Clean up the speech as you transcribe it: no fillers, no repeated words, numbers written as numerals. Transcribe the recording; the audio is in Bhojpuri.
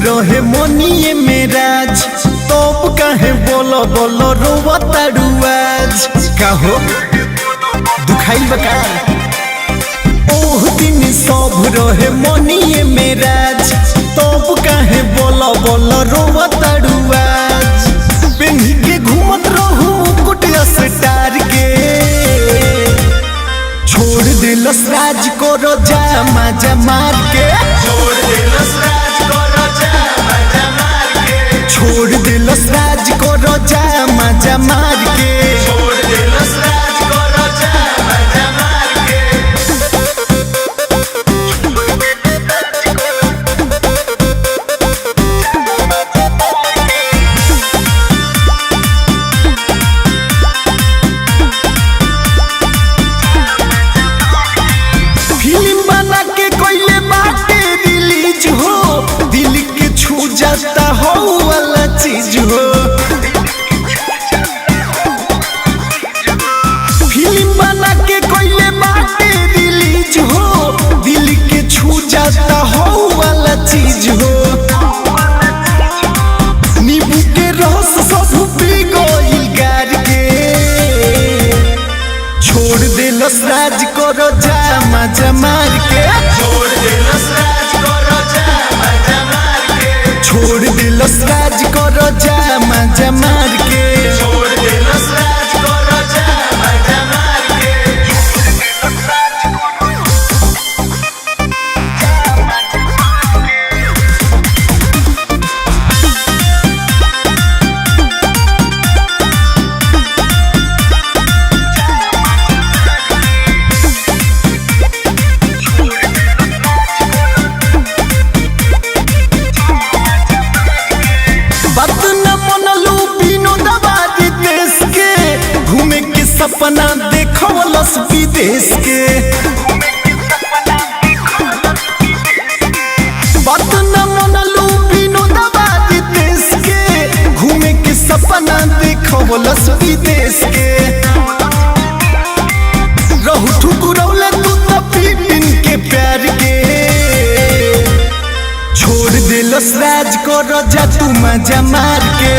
रहे मनिए मेराज तब कहे बोलो बोलो रोवा ताड़ुआज कहो दुखाइल बका ओह दिन सब रहे मनिए मेराज तब कहे बोलो बोलो रोवा ताड़ुआज पेन्ही के घूमत रहू कुटिया से टार के छोड़ दिलस राज को रोजा मजा मार के छोड़ दिलस राज को रोजा मजा मार के छोड़ दिलस राज को रोजा मजा मार के छोड़ दिलस राज को रोजा मजा मार के फिल्म बना के कोइले बाटे रिलीज हो दिल के छू जाता हो वाला चीज हो फिल्म बना के कोइले बाटे रिलीज हो दिल के छू जाता हो वाला चीज हो नींबू के रस सब पी गइल गार के छोड़ दिलस राज को रोजा मजा मार के छोड़ दिलस राज को रोजा मजा मार के छोड़ दिलस राज को रोजा मजा मार के छोड़ दिलस राज को रोजा मजा मार के बात न मनलू विनोदबाजी देश के घूमे के सपना देखवलस विदेश के बात न मनलू विनोदबाजी देश के घूमे के सपना देखवलस विदेश के रहू ठुकुरौले तू तो फिटिन के प्यार के छोड़ दिलस राज को रोजा तू मजा मार के